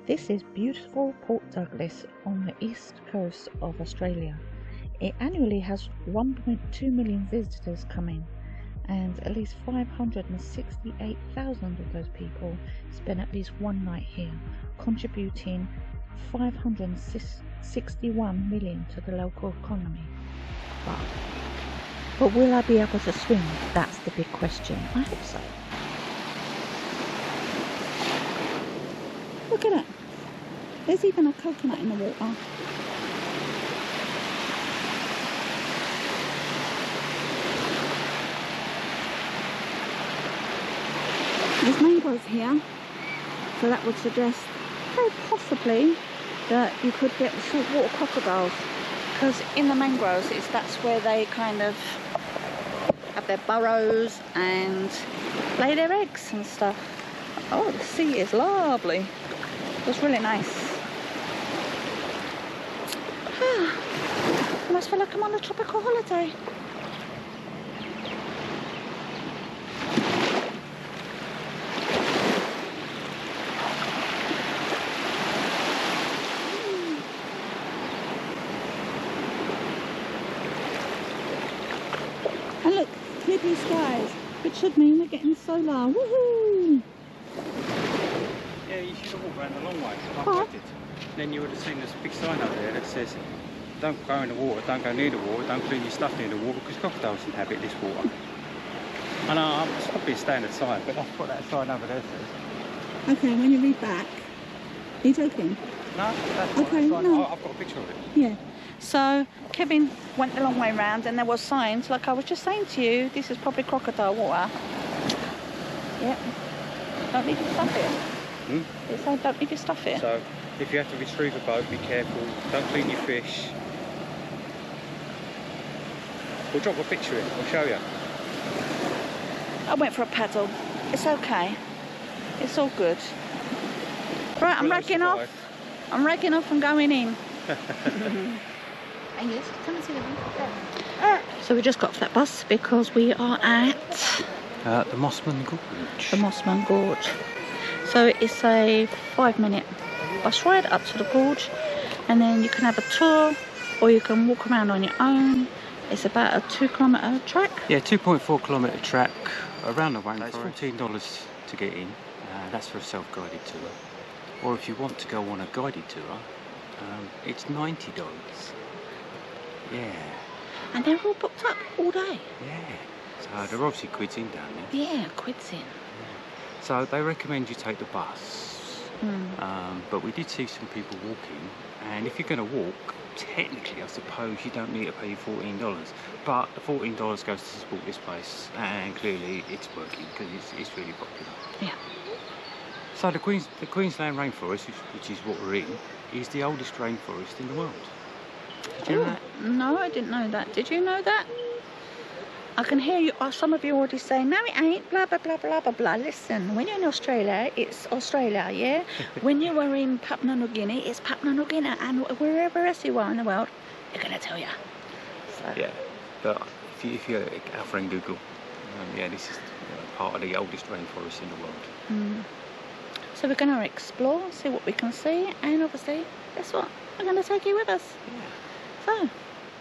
This is beautiful Port Douglas on the east coast of Australia. It annually has 1.2 million visitors coming, and at least 568,000 of those people spend at least one night here, contributing 561 million to the local economy. But will I be able to swim? That's the big question. I hope so. Look at it. There's even a coconut in the water. There's mangroves here, so that would suggest very possibly that you could get the saltwater crocodiles, because in the mangroves that's where they kind of have their burrows and lay their eggs and stuff. Oh, the sea is lovely. It's really nice. I almost feel like I'm on a tropical holiday. And look, clear blue skies, which should mean we're getting solar. Woohoo! Yeah, you should have walked around the long way, like I did. Then you would have seen this big sign up there that says, don't go in the water, don't go near the water, don't clean your stuff near the water, because crocodiles inhabit this water. I know, it's probably a standard sign, but that's what that sign over there says. Okay, when you read back, are you joking? No, that's okay, what no. I've got a picture of it. Yeah. So Kevin went the long way round, and there was signs, like I was just saying to you, this is probably crocodile water. Yep. Don't need to stuff it. It said don't need to stuff it. So if you have to retrieve a boat, be careful, don't clean your fish. We'll drop a picture in, I'll show you. I went for a paddle. It's okay. It's all good. Right, I'm ragging off. I'm ragging off and going in. Come and see the So we just got off that bus because we are at the Mossman Gorge. the Mossman Gorge. So it's a 5-minute bus ride up to the gorge, and then you can have a tour or you can walk around on your own. It's about a 2-kilometre track. Yeah, 2.4 kilometre track around the rainforest. It's $14 to get in. That's for a self-guided tour. Or if you want to go on a guided tour, it's $90. Yeah. And they're all booked up all day. Yeah. So they're obviously quids in down there. Yeah, quids in. Yeah. So they recommend you take the bus. But we did see some people walking, and if you're going to walk, technically I suppose you don't need to pay $14, but the $14 goes to support this place, and clearly it's working because it's really popular. Yeah. So the Queensland rainforest, which is what we're in, is the oldest rainforest in the world. Did you know that? No, I didn't know that. Did you know that? I can hear you. Some of you already saying, no, it ain't. Blah blah blah blah blah blah. Listen, when you're in Australia, it's Australia, yeah. When you were in Papua New Guinea, it's Papua New Guinea, and wherever else you are in the world, they're gonna tell you. So. Yeah, but if you our friend Google, yeah, this is part of the oldest rainforest in the world. So we're going to explore, see what we can see, and obviously, guess what? We're going to take you with us. Yeah. So,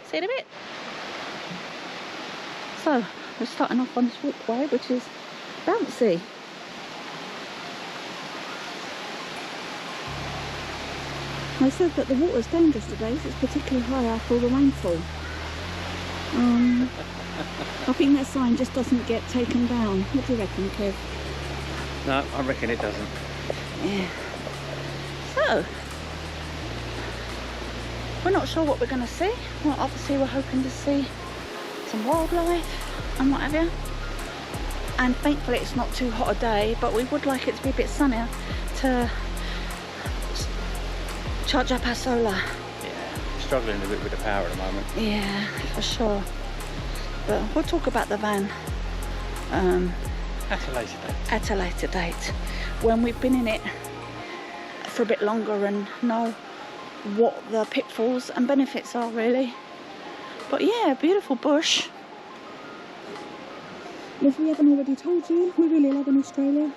see you in a bit. So, we're starting off on this walkway, which is bouncy. They said that the water's dangerous today, so it's particularly high after all the rainfall. I think that sign just doesn't get taken down. What do you reckon, Kev? No, I reckon it doesn't. Yeah. So, we're not sure what we're going to see. Well, obviously we're hoping to see some wildlife and what have you. And thankfully it's not too hot a day, but we would like it to be a bit sunnier to charge up our solar. Yeah, struggling a bit with the power at the moment. Yeah, for sure. But we'll talk about the van At a later date. at a later date, when we've been in it for a bit longer and know what the pitfalls and benefits are, really. But yeah, beautiful bush. If we haven't already told you, we really love in Australia.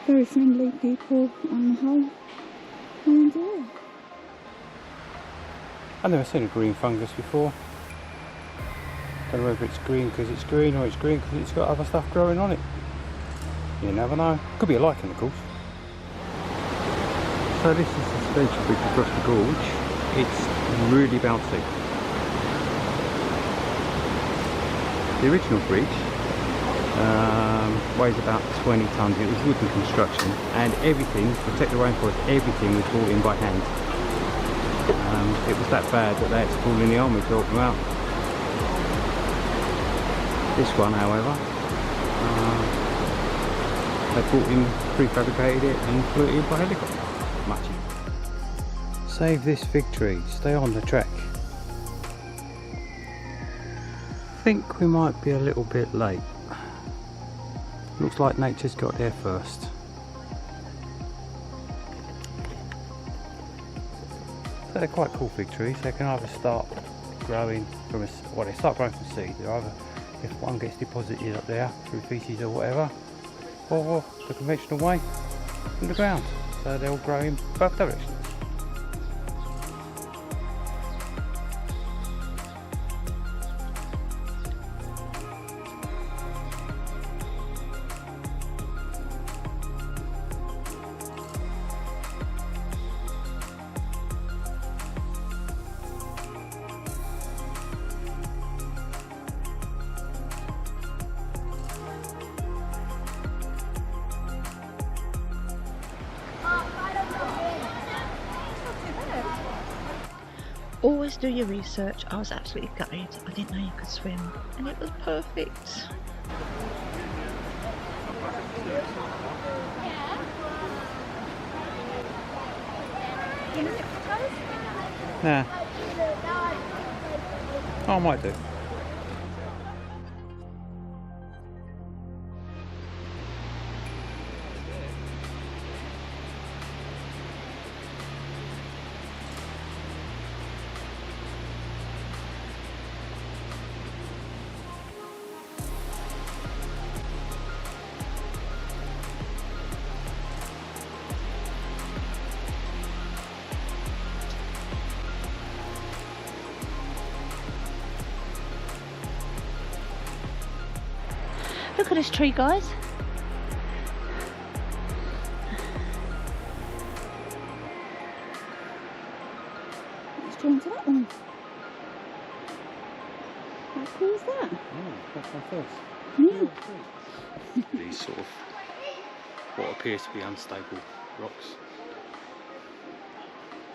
Very friendly people on the whole. Oh dear. I've never seen a green fungus before. Don't know whether it's green because it's green or it's green because it's got other stuff growing on it. You never know. Could be a lichen, of course. So this is the suspension bridge across the gorge. It's really bouncy. The original bridge weighs about 20 tonnes. It was wooden construction, and everything, to protect the rainforest, everything was brought in by hand. It was that bad that they had to call in the army to help them out. This one, however, they brought in, prefabricated it and flew it in by helicopter. Much easier. Save this fig tree, stay on the track. I think we might be a little bit late. Looks like nature's got there first. So they're quite cool fig trees. They can either start growing from they start growing from seed. They're either, if one gets deposited up there through feces or whatever, or the conventional way, in the ground. So they'll grow in both directions. Always do your research. I was absolutely gutted. I didn't know you could swim, and it was perfect. Nah. Oh, I might do. Look at this tree, guys. Let's go into that one. How cool is that? Oh, that's my first. Yeah. These sort of what appears to be unstable rocks.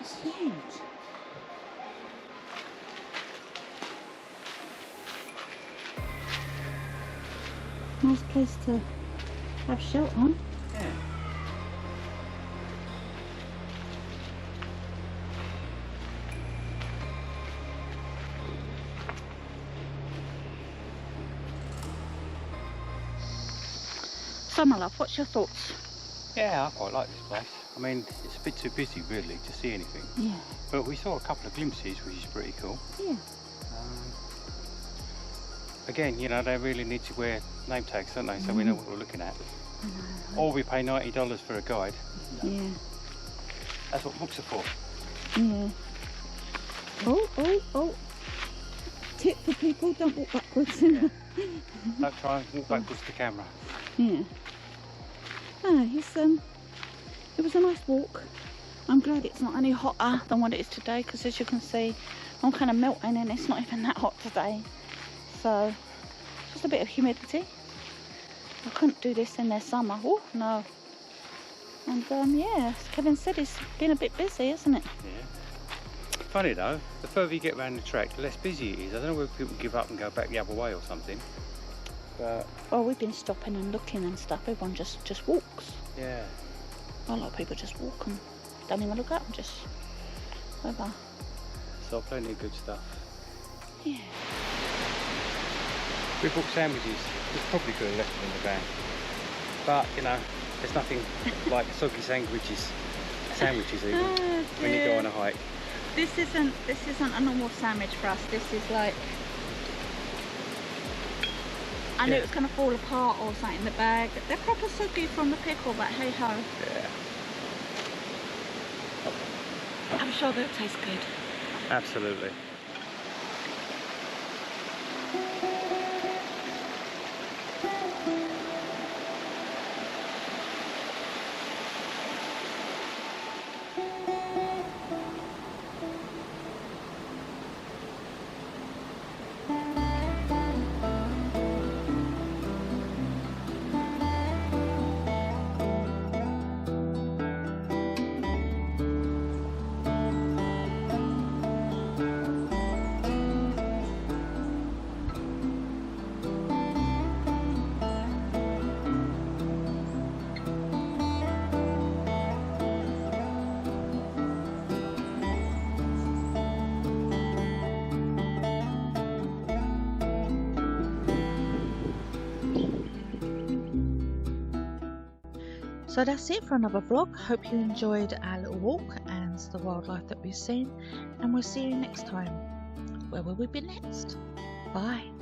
It's huge. Nice place to have shelter on. Yeah. So, my love, what's your thoughts? Yeah, I quite like this place. I mean, it's a bit too busy really to see anything. Yeah. But we saw a couple of glimpses, which is pretty cool. Yeah. Again, you know, they really need to wear name tags, don't they? So we know what we're looking at. I know. Or we pay $90 for a guide. Yeah. That's what books are for. Yeah. Oh, oh, oh. Tip for people, don't walk backwards. Yeah. Don't try and walk backwards to the camera. Yeah. No, it was a nice walk. I'm glad it's not any hotter than what it is today, because as you can see, I'm kind of melting and it's not even that hot today. So, just a bit of humidity. I couldn't do this in their summer. Oh, no. And yeah, as Kevin said, it's been a bit busy, isn't it? Yeah. Funny though, the further you get around the track, the less busy it is. I don't know whether people give up and go back the other way or something. But oh, we've been stopping and looking and stuff. Everyone just walks. yeah. A lot of people just walk and don't even look up, just whatever. So plenty of good stuff. Yeah. We bought sandwiches. We probably could have left them in the van. But, you know, there's nothing like soggy sandwiches even, Oh, when you go on a hike. This isn't a normal sandwich for us. This is like, I knew it was going to fall apart or something in the bag. They're proper soggy from the pickle, but hey ho. Yeah. Not I'm sure they'll taste good. Absolutely. So that's it for another vlog. Hope you enjoyed our little walk and the wildlife that we've seen, and we'll see you next time. Where will we be next? Bye.